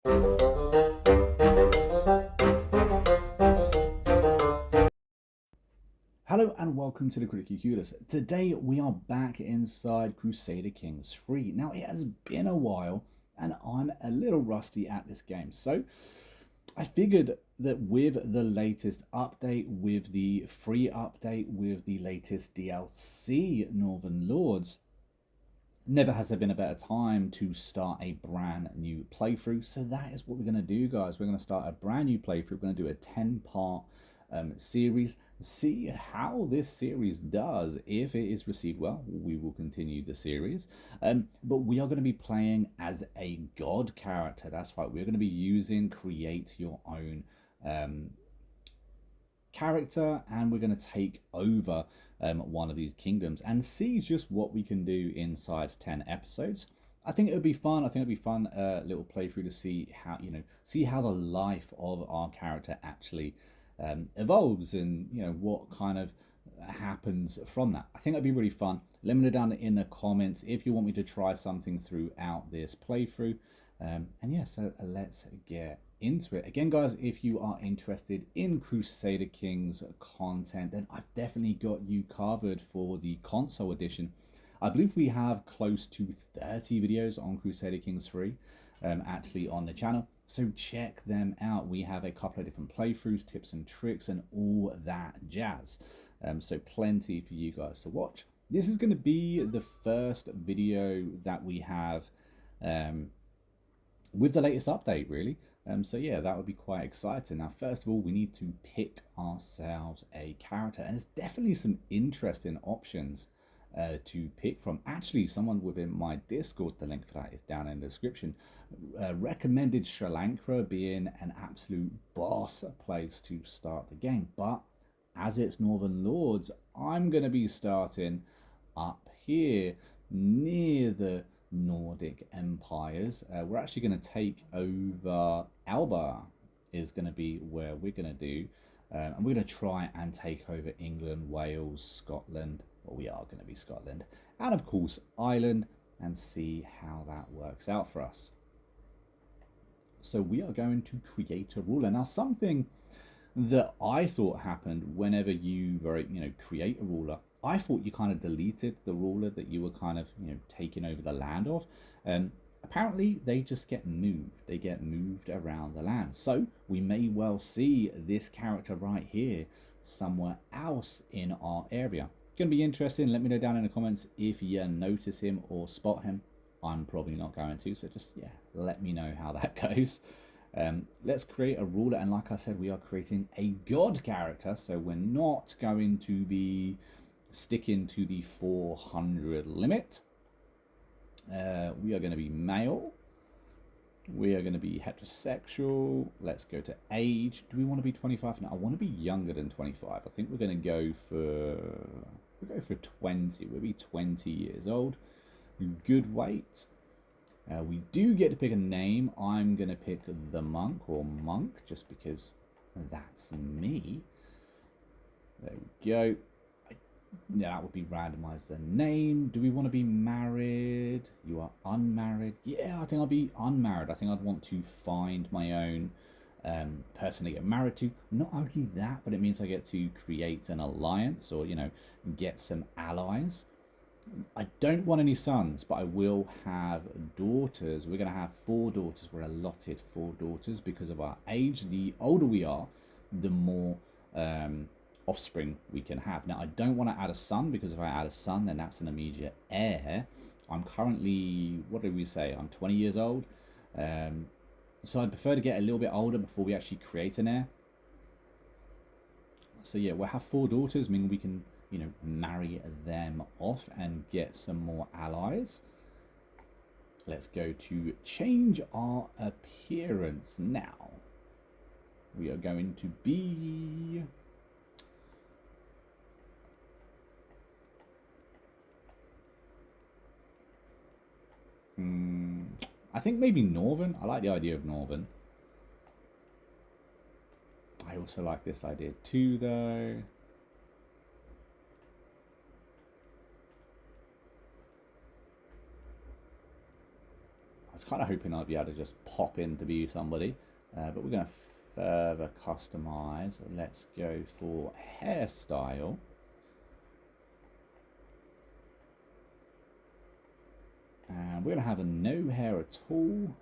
Hello and welcome to the Critically Clueless. Today we are back inside Crusader Kings 3. Now it has been a while and I'm a little rusty at this game. So I figured that with the latest update, with the free update, with the latest DLC, Northern Lords, never has there been a better time to start a brand new playthrough. So that is what we're going to do, guys. We're going to start a brand new playthrough. We're going to do a 10-part series, see how this series does. If it is received well, we will continue the series, but we are going to be playing as a god character. That's right, we're going to be using create your own character, and we're going to take over one of these kingdoms and see just what we can do inside 10 episodes. I think it would be fun. I think it'd be fun, little playthrough to see how, see how the life of our character actually evolves, and what kind of happens from that. I think that'd be really fun. Let me know down in the comments if you want me to try something throughout this playthrough. And yeah, so let's get into it. Again, guys, if you are interested in Crusader Kings content, then I've definitely got you covered for the console edition. I believe we have close to 30 videos on Crusader Kings 3 actually on the channel, so check them out. We have a couple of different playthroughs, tips and tricks, and all that jazz. So plenty for you guys to watch. This is going to be the first video that we have with the latest update, really. So yeah, that would be quite exciting. Now, first of all, we need to pick ourselves a character, and there's definitely some interesting options to pick from. Actually, someone within my Discord, the link for that is down in the description, recommended Sri Lanka being an absolute boss place to start the game. But as it's Northern Lords, I'm going to be starting up here near the Nordic empires. We're actually going to take over Alba, is going to be where we're going to do. And we're going to try and take over England, Wales, Scotland. Well, we are going to be Scotland. And of course, Ireland, and see how that works out for us. So we are going to create a ruler. Now, something that I thought happened whenever you create a ruler, I thought you kind of deleted the ruler that you were kind of taking over the land of. Apparently they just get moved. They get moved around the land. So we may well see this character right here somewhere else in our area. Gonna be interesting. Let me know down in the comments if you notice him or spot him. I'm probably not going to, so just let me know how that goes. Let's create a ruler, and like I said, we are creating a god character, so we're not going to be sticking to the 400 limit. We are going to be male. We are going to be heterosexual. Let's go to age. Do we want to be 25? No, I want to be younger than 25. I think we're going to go for 20. We'll be 20 years old. Good weight. We do get to pick a name. I'm going to pick the monk, or monk, just because that's me. There we go. That would be randomized the name. Do we want to be married? You are unmarried. Yeah, I think I'll be unmarried. I think I'd want to find my own person to get married to. Not only that, but it means I get to create an alliance, or get some allies. I don't want any sons, but I will have daughters. We're going to have 4 daughters. We're allotted 4 daughters because of our age. The older we are, the more offspring we can have. Now, I don't want to add a son, because if I add a son, then that's an immediate heir. I'm currently, what did we say? I'm 20 years old. So I'd prefer to get a little bit older before we actually create an heir. So yeah, we'll have 4 daughters, meaning we can marry them off and get some more allies. Let's go to change our appearance now. We are going to be I think maybe Northern. I like the idea of Northern. I also like this idea too, though. was kind of hoping I'd be able to just pop in to be somebody, but we're going to further customize. Let's go for hairstyle. And we're going to have a no hair at all.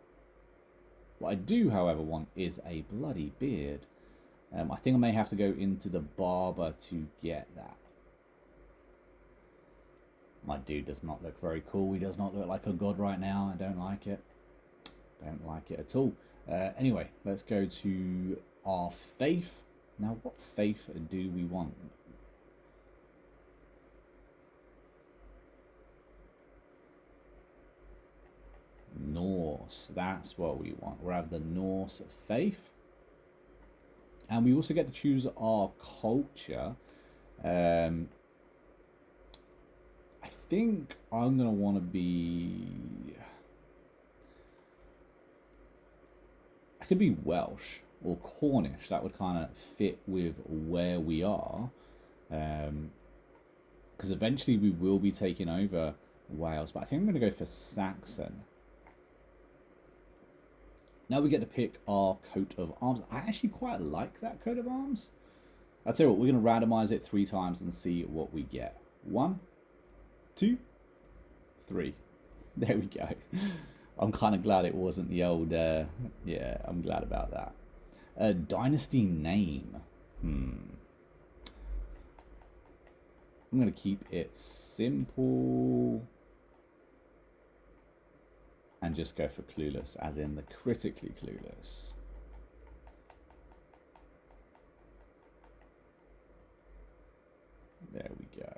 What I do, however, want is a bloody beard. I think I may have to go into the barber to get that. My dude does not look very cool. He does not look like a god right now. I don't like it. Don't like it at all. Anyway, let's go to our faith. Now, what faith do we want? Norse. That's what we want. We'll have the Norse faith. And we also get to choose our culture. I think I'm going to want to be... I could be Welsh or Cornish. That would kind of fit with where we are. Because eventually we will be taking over Wales. But I think I'm going to go for Saxon. Now we get to pick our coat of arms. I actually quite like that coat of arms. I'll tell you what, we're going to randomize it 3 times and see what we get. 1, 2, 3. There we go. I'm kind of glad it wasn't the old... yeah, I'm glad about that. Dynasty name. I'm going to keep it simple. And just go for Clueless, as in the Critically Clueless. There we go.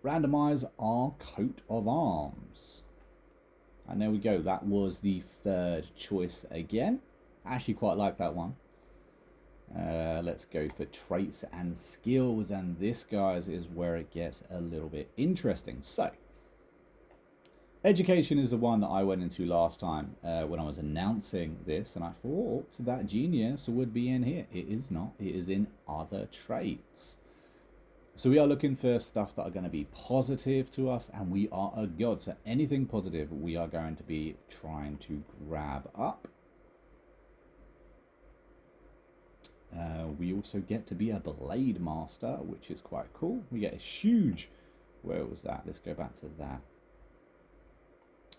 Randomize our coat of arms. And there we go. That was the 3rd choice again. I actually quite like that one. Let's go for traits and skills, and this, guys, is where it gets a little bit interesting. So, education is the one that I went into last time when I was announcing this, and I thought that genius would be in here. It is not. It is in other traits. So we are looking for stuff that are going to be positive to us, and we are a god. So anything positive we are going to be trying to grab up. We also get to be a blade master, which is quite cool. We get a huge... Where was that? Let's go back to that.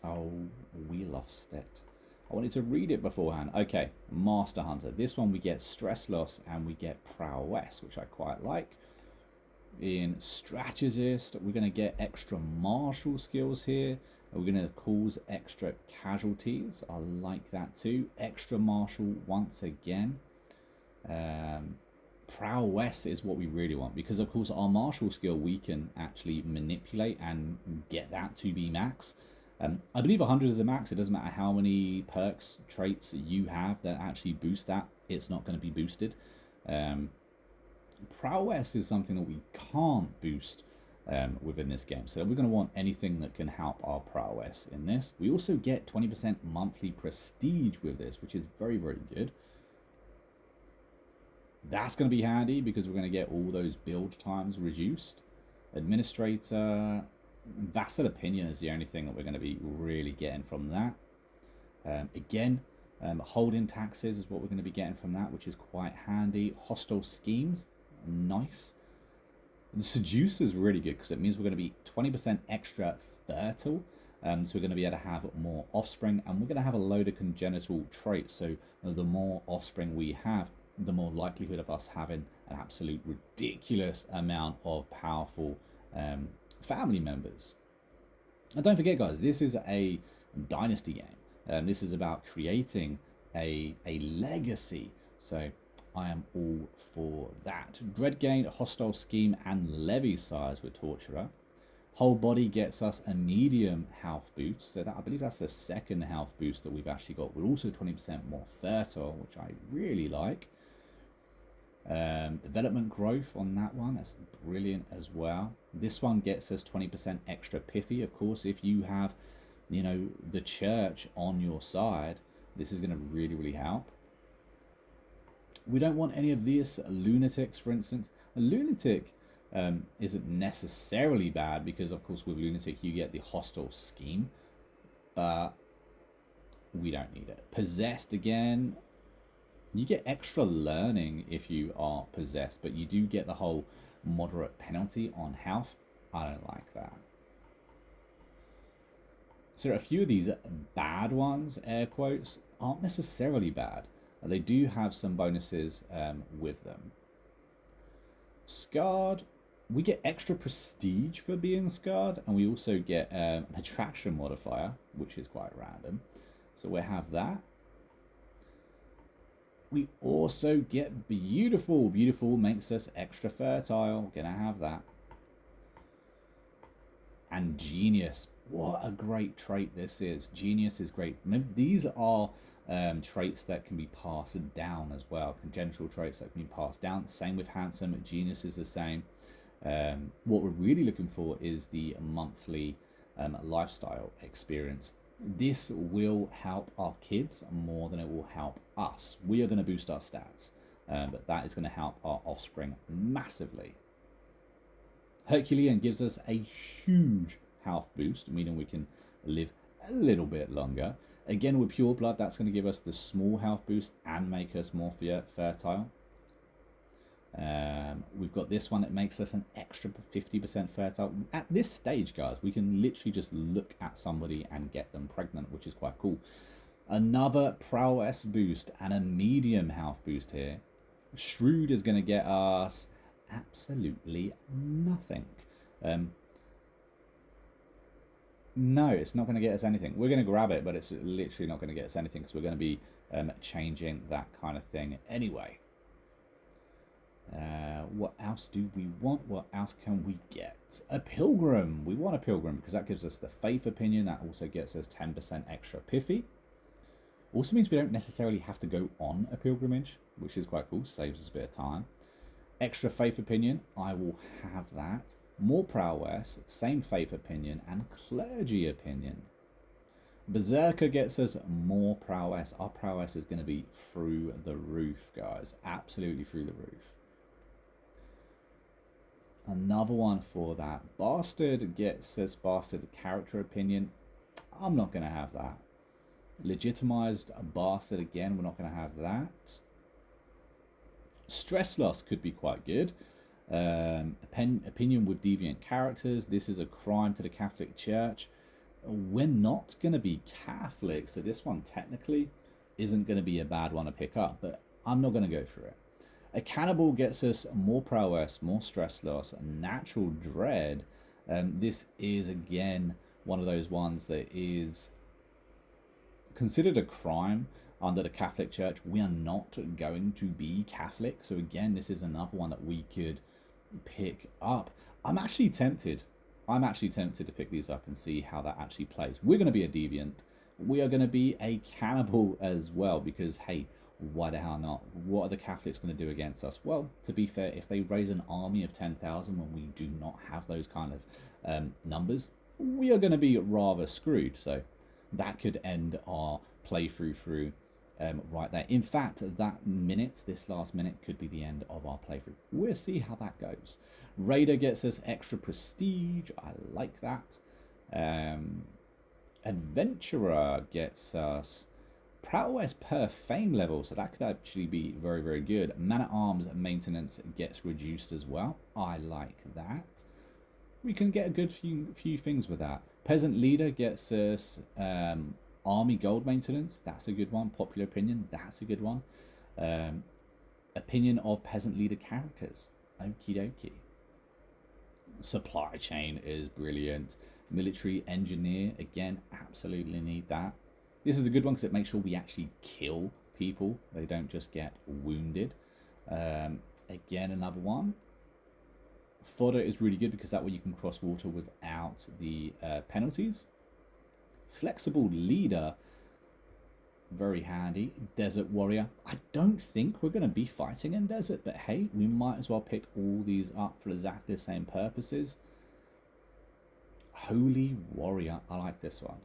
Oh, we lost it. I wanted to read it beforehand. Okay, Master Hunter. This one we get stress loss and we get prowess, which I quite like. In Strategist, we're going to get extra martial skills here. We're going to cause extra casualties. I like that too. Extra martial once again. Prowess is what we really want, because of course our martial skill we can actually manipulate and get that to be max. I believe 100 is a max. It doesn't matter how many perks, traits you have that actually boost that, it's not going to be boosted. Prowess is something that we can't boost within this game, so we're going to want anything that can help our prowess in this. We also get 20% monthly prestige with this, which is very, very good. That's going to be handy because we're going to get all those build times reduced. Administrator, Vassal Opinion is the only thing that we're going to be really getting from that. Again, holding taxes is what we're going to be getting from that, which is quite handy. Hostile schemes, nice. The Seducer is really good because it means we're going to be 20% extra fertile. So we're going to be able to have more offspring, and we're going to have a load of congenital traits. So the more offspring we have, the more likelihood of us having an absolute ridiculous amount of powerful family members. And don't forget, guys, this is a dynasty game. This is about creating a legacy. So I am all for that. Dread gain, hostile scheme, and levy size with Torturer. Whole body gets us a medium health boost. So that, I believe that's the 2nd health boost that we've actually got. We're also 20% more fertile, which I really like. Development growth on that one, that's brilliant as well. This one gets us 20% extra pithy. Of course, if you have, you know, the church on your side, this is going to really, really help. We don't want any of these lunatics, for instance. A lunatic isn't necessarily bad because, of course, with Lunatic you get the hostile scheme, but we don't need it. Possessed again, you get extra learning if you are possessed, but you do get the whole moderate penalty on health. I don't like that. So a few of these bad ones, air quotes, aren't necessarily bad. They do have some bonuses with them. Scarred, we get extra prestige for being scarred, and we also get an attraction modifier, which is quite random. So we have that. We also get beautiful. Beautiful makes us extra fertile. Gonna have that. And genius. What a great trait this is. Genius is great. Remember, these are traits that can be passed down as well. Congenital traits that can be passed down. Same with handsome. Genius is the same. What we're really looking for is the monthly lifestyle experience. This will help our kids more than it will help us. We are going to boost our stats, but that is going to help our offspring massively. Herculean gives us a huge health boost, meaning we can live a little bit longer. Again, with pure blood, that's going to give us the small health boost and make us more fertile. We've got this one that makes us an extra 50% fertile. At this stage, guys, we can literally just look at somebody and get them pregnant, which is quite cool. Another prowess boost and a medium health boost here. Shrewd is going to get us absolutely nothing. No, it's not going to get us anything. We're going to grab it, but it's literally not going to get us anything because we're going to be changing that kind of thing anyway. What else do we want? What else can we get? A pilgrim. We want a pilgrim because that gives us the faith opinion. That also gets us 10% extra pithy. Also means we don't necessarily have to go on a pilgrimage, which is quite cool. Saves us a bit of time. Extra faith opinion. I will have that. More prowess. Same faith opinion and clergy opinion. Berserker gets us more prowess. Our prowess is going to be through the roof, guys. Absolutely through the roof. Another one for that. Bastard gets us bastard character opinion. I'm not going to have that. Legitimized bastard again. We're not going to have that. Stress loss could be quite good. Opinion with deviant characters. This is a crime to the Catholic Church. We're not going to be Catholic, so this one technically isn't going to be a bad one to pick up, but I'm not going to go for it. A cannibal gets us more prowess, more stress loss, natural dread. This is, again, one of those ones that is considered a crime under the Catholic Church. We are not going to be Catholic, so again, this is another one that we could pick up. I'm actually tempted to pick these up and see how that actually plays. We're going to be a deviant. We are going to be a cannibal as well because, hey, why the hell not? What are the Catholics going to do against us? Well, to be fair, if they raise an army of 10,000 when we do not have those kind of numbers, we are going to be rather screwed. So that could end our playthrough through right there. In fact, this last minute could be the end of our playthrough. We'll see how that goes. Raider gets us extra prestige. I like that. Adventurer gets us prowess per fame level, so that could actually be very, very good. Man-at-Arms maintenance gets reduced as well. I like that. We can get a good few things with that. Peasant leader gets us army gold maintenance. That's a good one. Popular opinion. That's a good one. Opinion of peasant leader characters. Okie dokie. Supply chain is brilliant. Military engineer, again, absolutely need that. This is a good one because it makes sure we actually kill people. They don't just get wounded. Again, another one. Fodder is really good because that way you can cross water without the penalties. Flexible leader, very handy. Desert warrior. I don't think we're going to be fighting in desert, but hey, we might as well pick all these up for exactly the same purposes. Holy warrior. I like this one.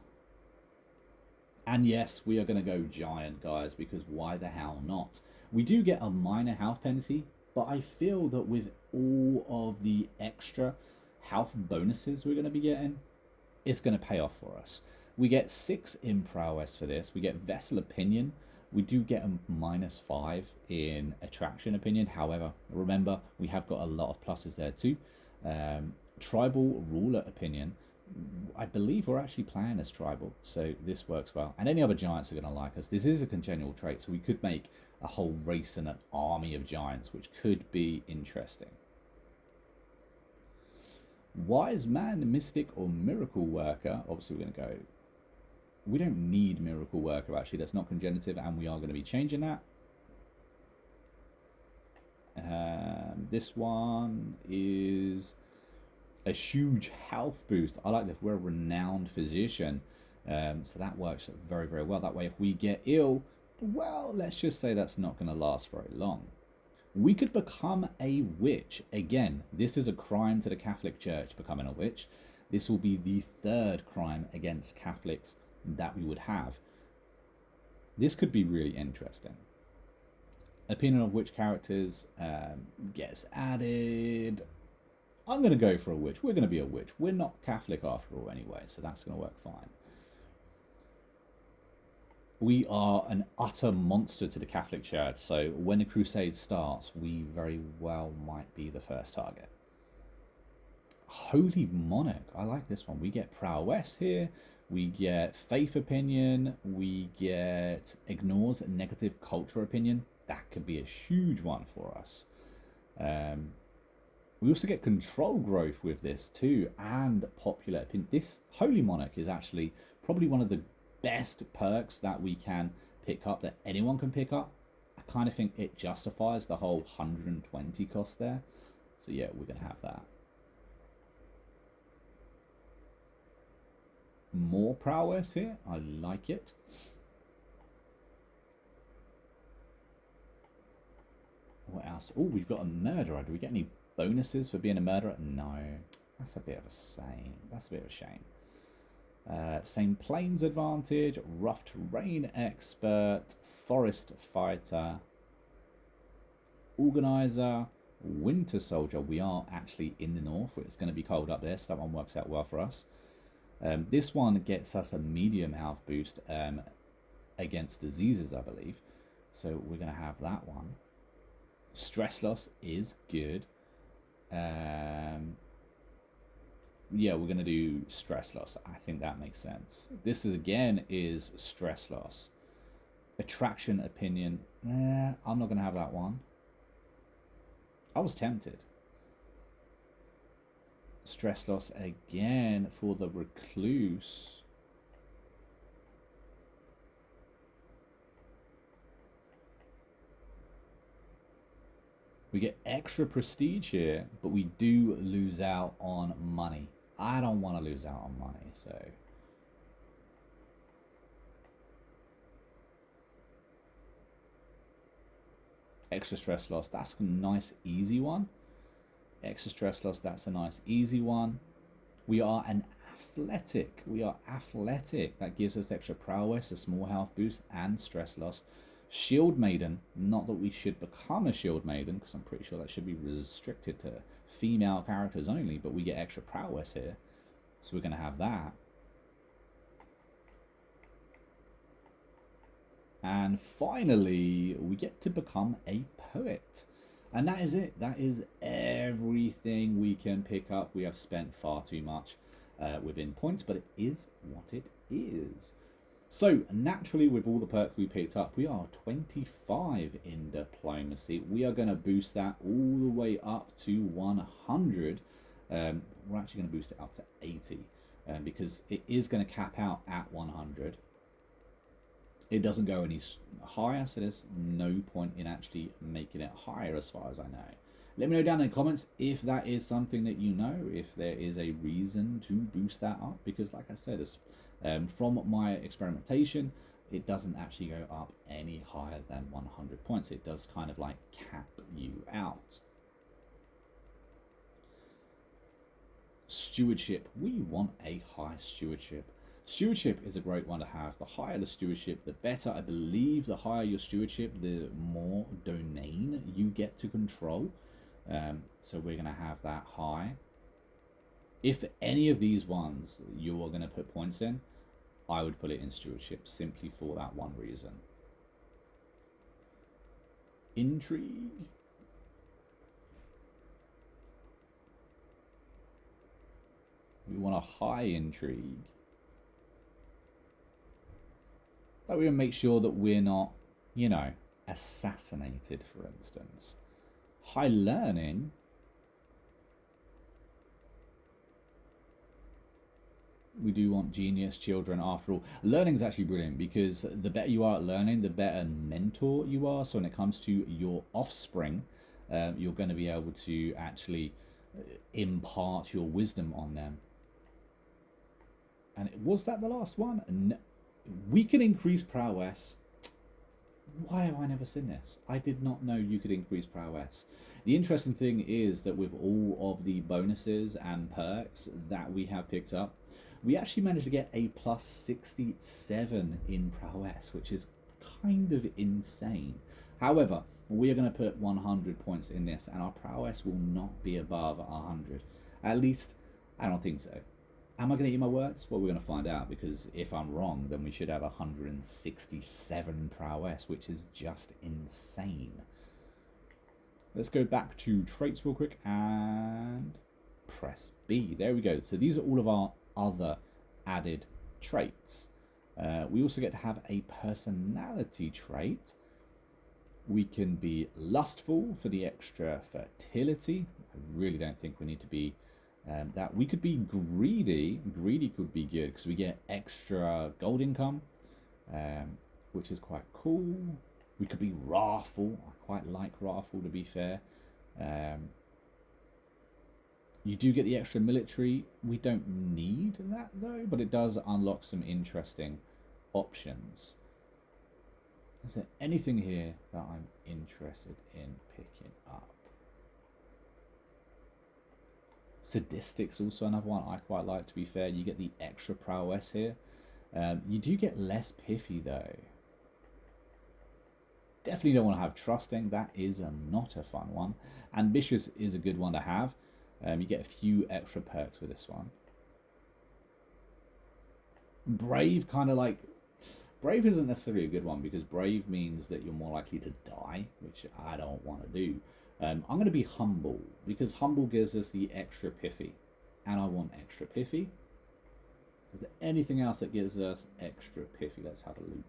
And yes, we are going to go giant, guys, because why the hell not? We do get a minor health penalty but I feel that with all of the extra health bonuses we're going to be getting, it's going to pay off for us. We get 6 in prowess for this. We get vessel opinion. We do get a -5 in attraction opinion. However, remember, we have got a lot of pluses there too. Tribal ruler opinion. I believe we're actually playing as tribal, so this works well. And any other giants are going to like us. This is a congenial trait, so we could make a whole race and an army of giants, which could be interesting. Wise man, mystic, or miracle worker. Obviously, we're going to go. We don't need miracle worker, actually. That's not congenitive, and we are going to be changing that. This one is a huge health boost. I like that we're a renowned physician, so that works very, very well. That way, if we get ill, well, let's just say that's not going to last very long. We could become a witch. Again, this is a crime to the Catholic Church, becoming a witch. This will be the 3rd crime against Catholics that we would have. This could be really interesting. Opinion of witch characters gets added. I'm going to go for a witch. We're going to be a witch. We're not Catholic after all anyway, so that's going to work fine. We are an utter monster to the Catholic Church, so when the crusade starts, we very well might be the first target. Holy Monarch, I like this one. We get prowess here, we get faith opinion, we get ignores negative culture opinion. That could be a huge one for us. We also get control growth with this too, and popular opinion. This Holy Monarch is actually probably one of the best perks that we can pick up, that anyone can pick up. I kind of think it justifies the whole 120 cost there. So yeah, we're going to have that. More prowess here. I like it. What else? Oh, we've got a murderer. Do we get any bonuses for being a murderer? No. That's a bit of a shame. That's a bit of a shame. Same plains advantage, rough terrain expert, forest fighter, organizer, winter soldier. We are actually in the north. It's going to be cold up there, so that one works out well for us. This one gets us a medium health boost against diseases, I believe. So we're going to have that one. Stress loss is good. Yeah, we're going to do stress loss. I think that makes sense. This is, again, is stress loss. Attraction opinion. I'm not going to have that one. I was tempted. Stress loss again for the recluse. We get extra prestige here, but we do lose out on money. I don't want to lose out on money, so... Extra stress loss, that's a nice easy one. Extra stress loss, that's a nice easy one. We are an athletic. We are athletic. That gives us extra prowess, a small health boost, and stress loss. Shield Maiden, not that we should become a Shield Maiden, because I'm pretty sure that should be restricted to female characters only, but we get extra prowess here, so we're going to have that. And finally, we get to become a poet. And that is it. That is everything we can pick up. We have spent far too much within points, but it is what it is. So, naturally, with all the perks we picked up, we are 25 in diplomacy. We are going to boost that all the way up to 100. We're actually going to boost it up to 80 because it is going to cap out at 100. It doesn't go any higher, so there's no point in actually making it higher as far as I know. Let me know down in the comments if that is something that you know, if there is a reason to boost that up, because like I said, it's, from my experimentation, it doesn't actually go up any higher than 100 points. It does kind of like cap you out. Stewardship. We want a high stewardship. Stewardship is a great one to have. The higher the stewardship, the better. I believe the higher your stewardship, the more domain you get to control. So we're going to have that high. If any of these ones you are going to put points in, I would put it in stewardship simply for that one reason. Intrigue. We want a high intrigue. But we want to make sure that we're not, you know, assassinated, for instance. High learning. We do want genius children after all. Learning is actually brilliant because the better you are at learning, the better mentor you are. So when it comes to your offspring, you're going to be able to actually impart your wisdom on them. And was that the last one? No. We can increase prowess. Why have I never seen this? I did not know you could increase prowess. The interesting thing is that with all of the bonuses and perks that we have picked up, we actually managed to get a plus 67 in prowess, which is kind of insane. However, we are going to put 100 points in this, and our prowess will not be above 100. At least, I don't think so. Am I going to eat my words? Well, we're going to find out, because if I'm wrong, then we should have 167 prowess, which is just insane. Let's go back to traits real quick and press B. There we go. So these are all of our other added traits. We also get to have a personality trait. We can be lustful for the extra fertility. I really don't think we need to be that. We could be greedy. Greedy could be good because we get extra gold income, which is quite cool. We could be wrathful. I quite like wrathful, to be fair. You do get the extra military. We don't need that though, but it does unlock some interesting options. Is there anything here that I'm interested in picking up? Sadistic's also another one I quite like, to be fair. You get the extra prowess here. You do get less pithy though. Definitely don't want to have trusting. That is not a fun one. Ambitious is a good one to have. You get a few extra perks with this one. Brave, kind of like... Brave isn't necessarily a good one because brave means that you're more likely to die, which I don't want to do. I'm going to be humble because humble gives us the extra pithy. And I want extra pithy. Is there anything else that gives us extra pithy? Let's have a look.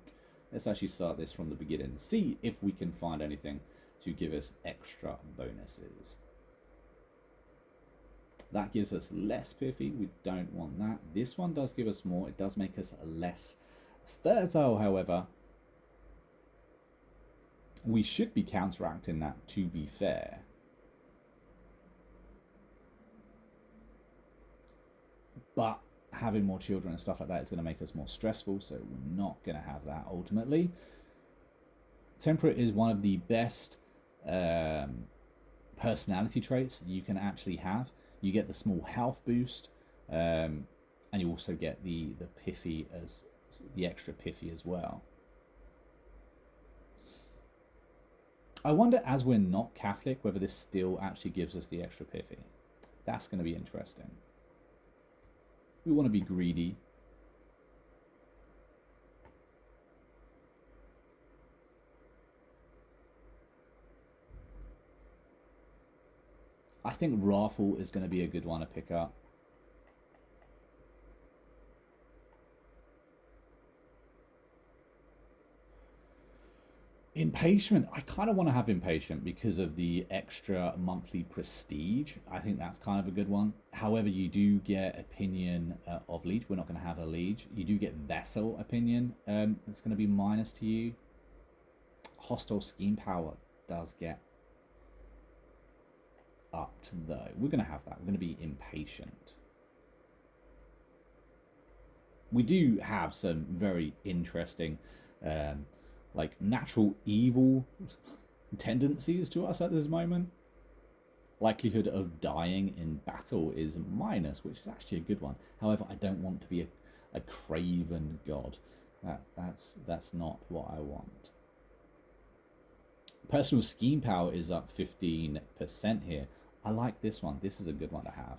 Let's actually start this from the beginning. See if we can find anything to give us extra bonuses. That gives us less pithy. We don't want that. This one does give us more. It does make us less fertile, however. We should be counteracting that, to be fair. But having more children and stuff like that is going to make us more stressful, so we're not going to have that ultimately. Temperate is one of the best personality traits you can actually have. You get the small health boost, and you also get the pithy as the extra pithy as well. I wonder, as we're not Catholic, whether this still actually gives us the extra pithy. That's going to be interesting. We want to be greedy. I think wrathful is going to be a good one to pick up. Impatient, I kind of want to have impatient because of the extra monthly prestige. I think that's kind of a good one. However, you do get opinion of liege. We're not going to have a liege. You do get vessel opinion. It's going to be minus to you. Hostile scheme power does get upped though. We're going to have that. We're going to be impatient. We do have some very interesting like natural evil tendencies to us at this moment. Likelihood of dying in battle is minus, which is actually a good one. However, I don't want to be A craven god. That's not what I want. Personal scheme power is up 15% here. I like this one. This is a good one to have.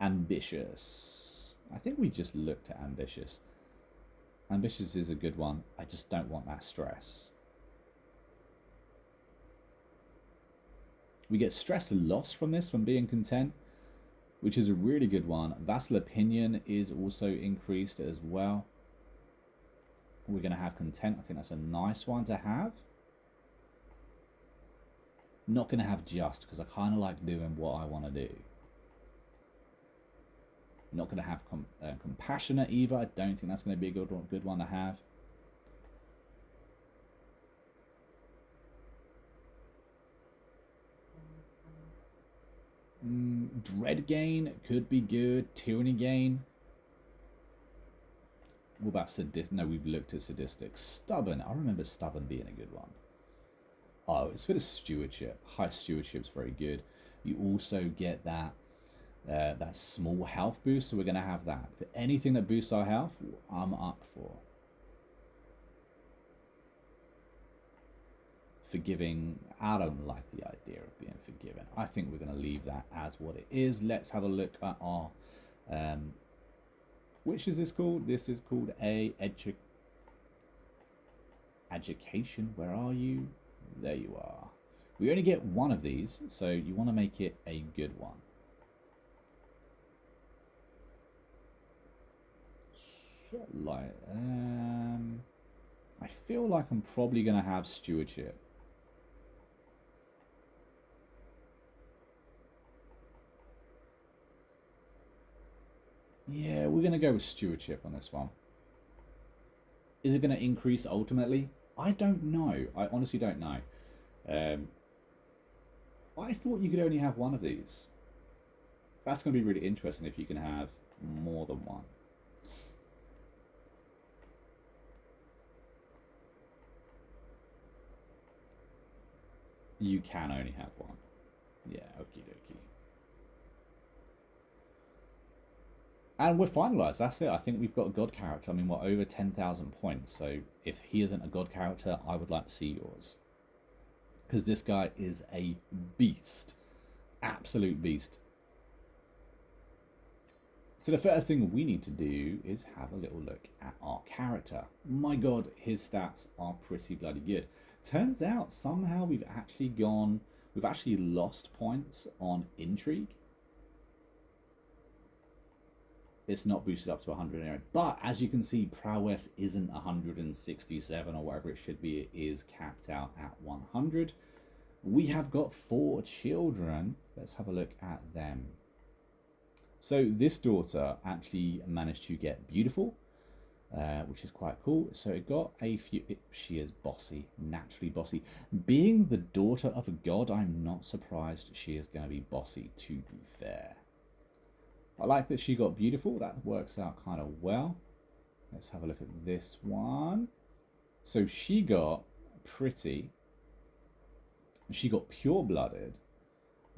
Ambitious. I think we just looked at ambitious. Ambitious is a good one. I just don't want that stress. We get stress loss from this, from being content, which is a really good one. Vassal opinion is also increased as well. We're going to have content. I think that's a nice one to have. Not going to have just, because I kind of like doing what I want to do. Not going to have compassionate either. I don't think that's going to be a good one to have. Dread gain could be good. Tyranny gain. What about sadistic? No, we've looked at sadistic. Stubborn. I remember stubborn being a good one. Oh, it's for the stewardship. High stewardship's very good. You also get that that small health boost, so we're going to have that. But anything that boosts our health, I'm up for. Forgiving, I don't like the idea of being forgiven. I think we're going to leave that as what it is. Let's have a look at our which is this called? This is called a education. Where are you? There you are. We only get one of these, so you want to make it a good one. Like, I feel like I'm probably going to have stewardship. Yeah, we're going to go with stewardship on this one. Is it going to increase ultimately? I don't know. I honestly don't know. I thought you could only have one of these. That's going to be really interesting if you can have more than one. You can only have one. Yeah, okie dokie. And we're finalised. That's it. I think we've got a god character. I mean, we're over 10,000 points. So if he isn't a god character, I would like to see yours. Because this guy is a beast. Absolute beast. So the first thing we need to do is have a little look at our character. My god, his stats are pretty bloody good. Turns out somehow we've actually lost points on intrigue. It's not boosted up to 100 anyway. But as you can see, prowess isn't 167 or whatever it should be. It is capped out at 100. We have got 4 children. Let's have a look at them. So this daughter actually managed to get beautiful, which is quite cool. So it got a few. She is bossy, naturally bossy. Being the daughter of a god, I'm not surprised she is going to be bossy, to be fair. I like that she got beautiful. That works out kind of well. Let's have a look at this one. So she got pretty. She got pure-blooded.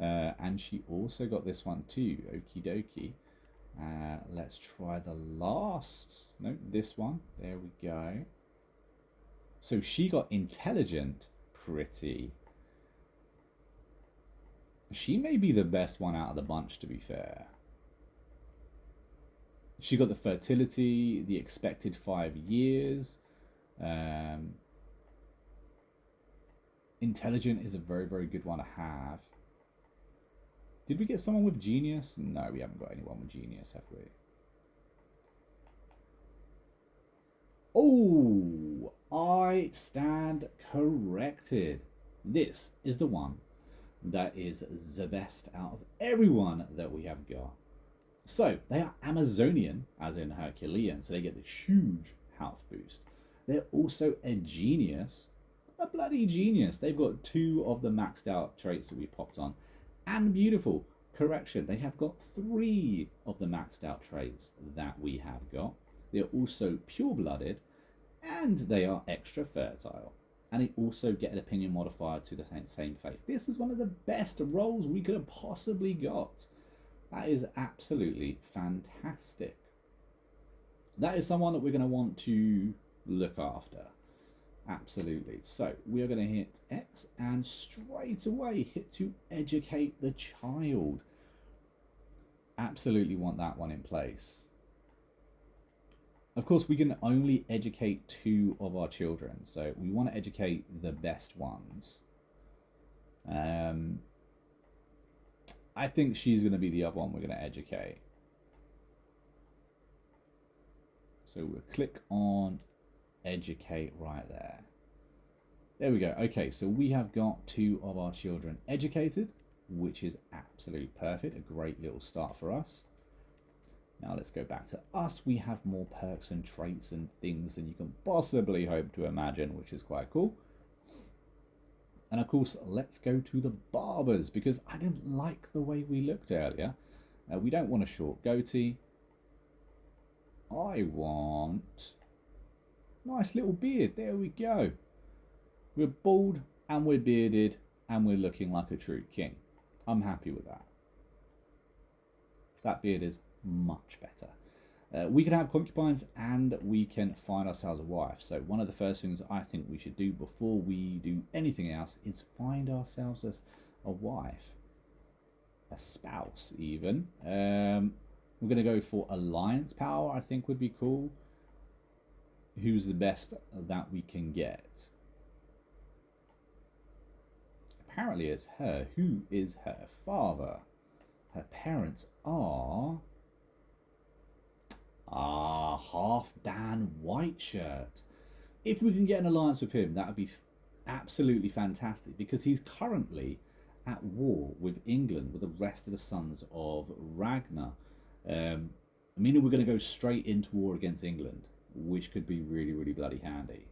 And she also got this one too. Okie dokie. Let's try the last. No, this one. There we go. So she got intelligent, pretty. She may be the best one out of the bunch, to be fair. She got the fertility, the expected 5 years. Intelligent is a very, very good one to have. Did we get someone with genius? No, we haven't got anyone with genius, have we? Oh, I stand corrected. This is the one that is the best out of everyone that we have got. So, they are Amazonian, as in Herculean, so they get this huge health boost. They're also a genius, a bloody genius. They've got 2 of the maxed out traits that we popped on. And beautiful. Correction, they have got 3 of the maxed out traits that we have got. They're also pure-blooded, and they are extra fertile. And they also get an opinion modifier to the same faith. This is one of the best roles we could have possibly got. That is absolutely fantastic. That is someone that we're going to want to look after. Absolutely. So we are going to hit X and straight away hit to educate the child. Absolutely want that one in place. Of course, we can only educate 2 of our children, so we want to educate the best ones. I think she's going to be the other one we're going to educate. So we'll click on educate right there. There we go. Okay, so we have got 2 of our children educated, which is absolutely perfect. A great little start for us. Now let's go back to us. We have more perks and traits and things than you can possibly hope to imagine, which is quite cool. And of course, let's go to the barbers, because I didn't like the way we looked earlier. We don't want a short goatee. I want nice little beard. There we go. We're bald and we're bearded and we're looking like a true king. I'm happy with that. That beard is much better. We can have concubines and we can find ourselves a wife. So one of the first things I think we should do before we do anything else is find ourselves a wife, a spouse even. We're going to go for alliance power, I think would be cool. Who's the best that we can get? Apparently it's her. Who is her father? Her parents are... Half Dan Whiteshirt. If we can get an alliance with him, that would be absolutely fantastic, because he's currently at war with England, with the rest of the sons of Ragnar. Meaning we're going to go straight into war against England, which could be really, really bloody handy.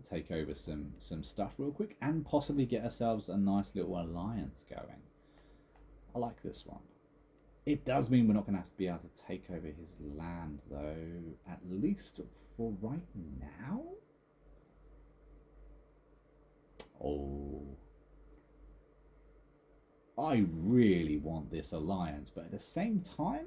Take over some stuff real quick and possibly get ourselves a nice little alliance going. I like this one. It does mean we're not going to have to be able to take over his land, though, at least for right now. Oh. I really want this alliance, but at the same time,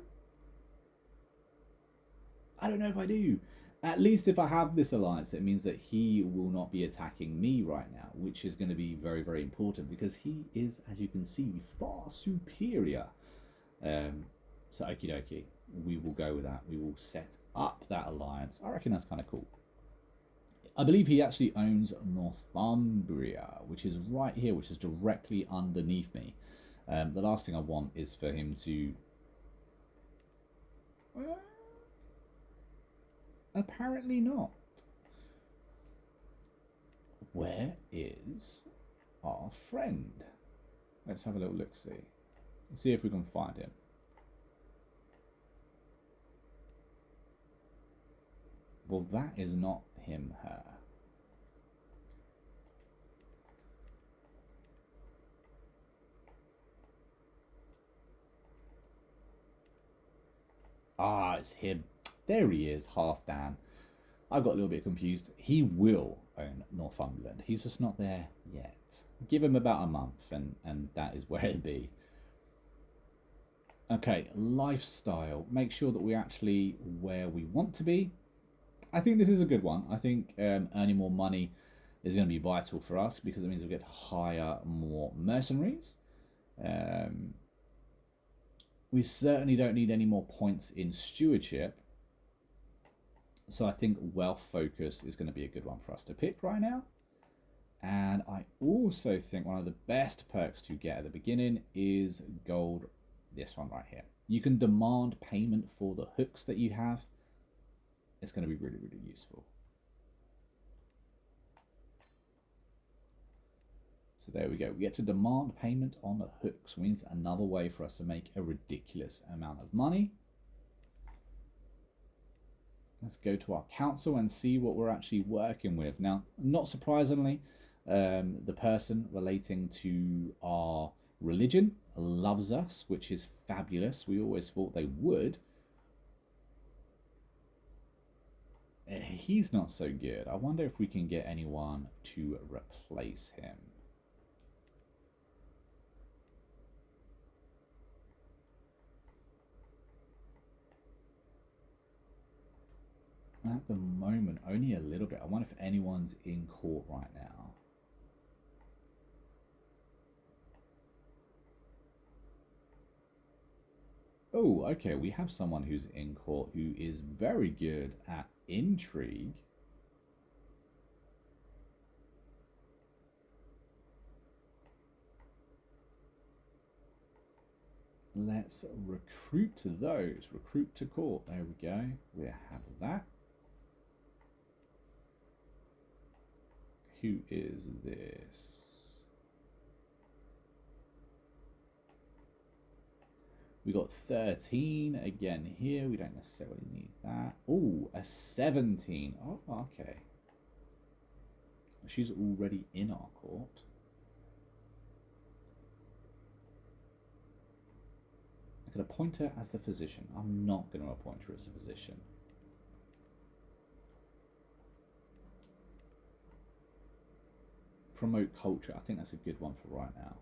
I don't know if I do. At least if I have this alliance, it means that he will not be attacking me right now, which is going to be very, very important, because he is, as you can see, far superior. So okie dokie, we will go with that. We will set up that alliance. I reckon that's kind of cool. I believe he actually owns Northumbria, which is right here, which is directly underneath me. The last thing I want is for him to... apparently not. Where is our friend? Let's have a little look-see. See if we can find him. Well, that is not him, her. Ah, it's him. There he is, half Dan. I got a little bit confused. He will own Northumberland. He's just not there yet. Give him about a month and that is where it'll be. Okay, lifestyle. Make sure that we're actually where we want to be. I think this is a good one. I think earning more money is going to be vital for us, because it means we get to hire more mercenaries. We certainly don't need any more points in stewardship. So I think wealth focus is going to be a good one for us to pick right now. And I also think one of the best perks to get at the beginning is gold. This one right here. You can demand payment for the hooks that you have. It's going to be really, really useful. So there we go. We get to demand payment on the hooks, which means another way for us to make a ridiculous amount of money. Let's go to our council and see what we're actually working with. Now, not surprisingly, the person relating to our religion loves us, which is fabulous. We always thought they would. He's not so good. I wonder if we can get anyone to replace him. At the moment, only a little bit. I wonder if anyone's in court right now. Oh, okay, we have someone who's in court who is very good at intrigue. Let's recruit to those. Recruit to court. There we go. We have that. Who is this? We got 13 again here. We don't necessarily need that. Oh, a 17. Oh, okay. She's already in our court. I could appoint her as the physician. I'm not going to appoint her as a physician. Promote culture. I think that's a good one for right now.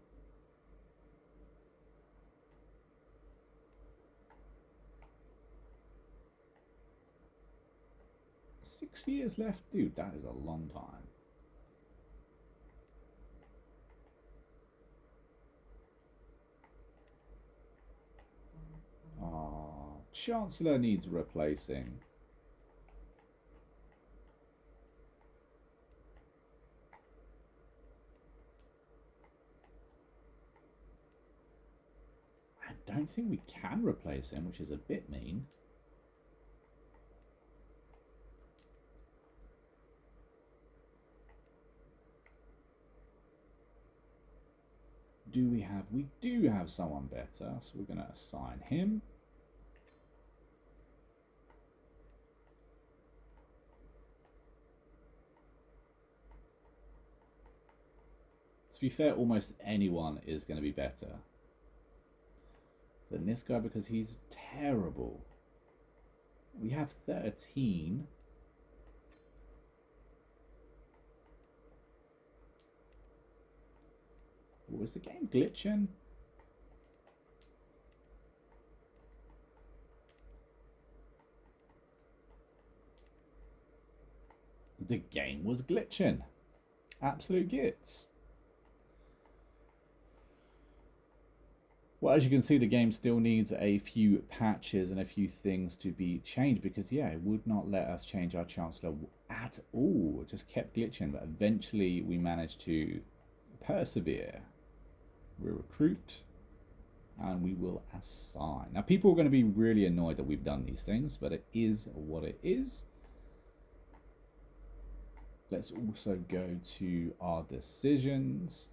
Six years left? Dude, that is a long time. Chancellor needs replacing. I don't think we can replace him, which is a bit mean. Do we have? We do have someone better, so we're going to assign him. To be fair, almost anyone is going to be better than this guy because he's terrible. We have 13. Was the game glitching? The game was glitching. Absolute gits. Well, as you can see, the game still needs a few patches and a few things to be changed because, yeah, it would not let us change our Chancellor at all. It just kept glitching, but eventually we managed to persevere. We recruit and we will assign. Now, people are going to be really annoyed that we've done these things, but it is what it is. Let's also go to our decisions.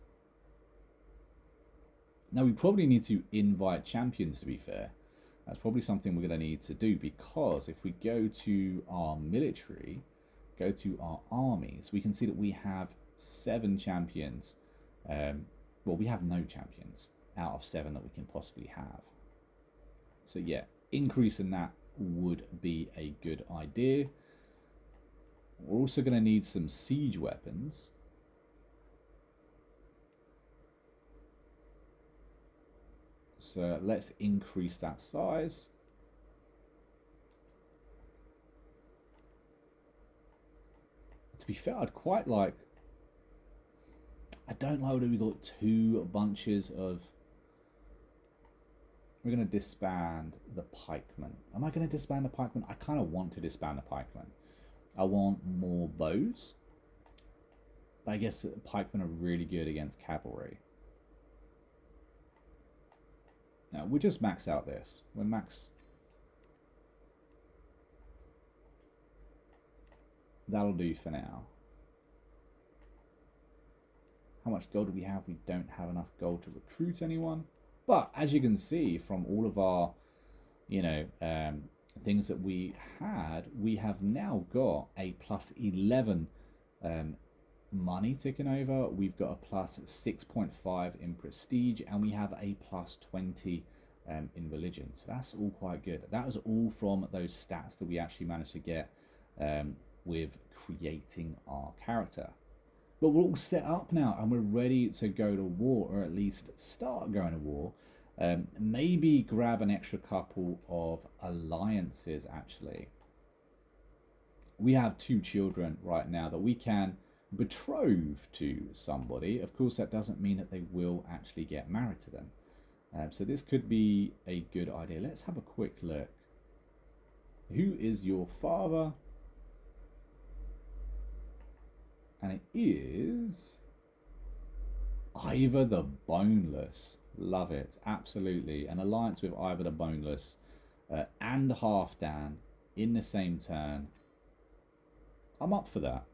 Now, we probably need to invite champions, to be fair. That's probably something we're going to need to do because if we go to our military, go to our armies, we can see that we have 7 champions. Well, we have no champions out of 7 that we can possibly have. So, yeah, increasing that would be a good idea. We're also going to need some siege weapons. So let's increase that size. To be fair, I'd quite like... I don't know that we got 2 bunches of... We're going to disband the pikemen. Am I going to disband the pikemen? I kind of want to disband the pikemen. I want more bows. But I guess pikemen are really good against cavalry. Now, we'll just max out this. We'll max... That'll do for now. How much gold do we have? We don't have enough gold to recruit anyone. But as you can see from all of our, things that we had, we have now got a plus 11 money ticking over. We've got a plus 6.5 in prestige, and we have a plus 20 in religion. So that's all quite good. That was all from those stats that we actually managed to get with creating our character. But we're all set up now and we're ready to go to war, or at least start going to war. Maybe grab an extra couple of alliances, actually. we have 2 children right now that we can betroth to somebody. Of course, that doesn't mean that they will actually get married to them. So this could be a good idea. Let's have a quick look. Who is your father? And it is Ivor the Boneless. Love it. Absolutely. An alliance with Ivor the Boneless and Halfdan in the same turn. I'm up for that.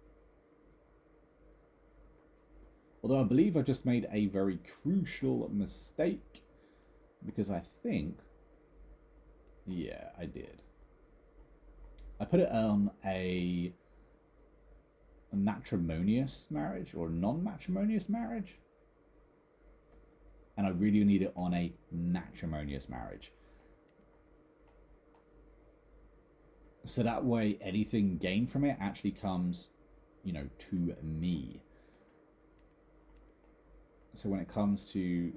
Although I believe I just made a very crucial mistake. Because I think... Yeah, I did. I put it on a matrimonious marriage or non-matrimonious marriage. And I really need it on a matrimonious marriage. So that way anything gained from it actually comes, you know, to me. So when it comes to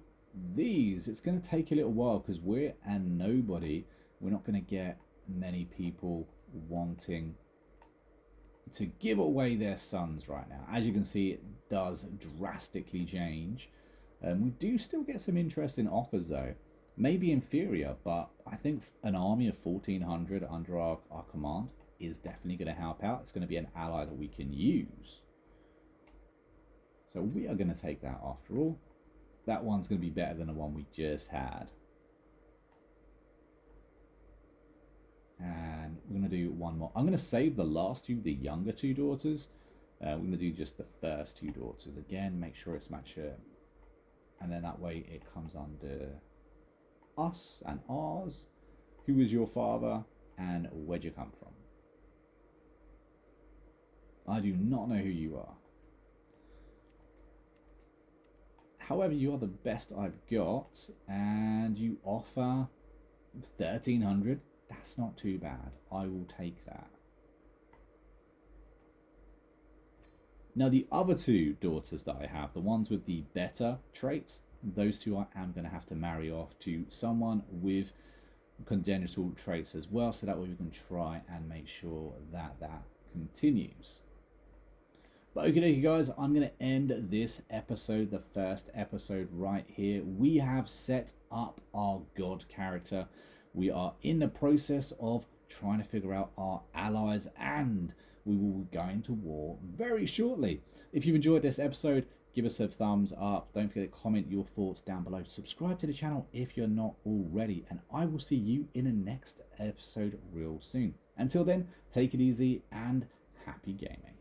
these, it's going to take a little while because we're a nobody. We're not going to get many people wanting to give away their sons right now. As you can see, it does drastically change. We do still get some interesting offers though. Maybe inferior, but I think an army of 1,400 under our command is definitely going to help out. It's going to be an ally that we can use. So we are going to take that after all. That one's going to be better than the one we just had. And we're going to do one more. I'm going to save the last two, the younger 2 daughters. We're going to do just the first 2 daughters. Again, make sure it's mature. And then that way it comes under us and ours. Who is your father and where'd you come from? I do not know who you are. However, you are the best I've got, and you offer 1,300. That's not too bad. I will take that. Now, the other 2 daughters that I have, the ones with the better traits, those 2 I am going to have to marry off to someone with congenital traits as well, so that way we can try and make sure that that continues. But okay, guys, I'm going to end this episode, the first episode right here. We have set up our god character. We are in the process of trying to figure out our allies, and we will be going to war very shortly. If you've enjoyed this episode, give us a thumbs up. Don't forget to comment your thoughts down below. Subscribe to the channel if you're not already, and I will see you in the next episode real soon. Until then, take it easy and happy gaming.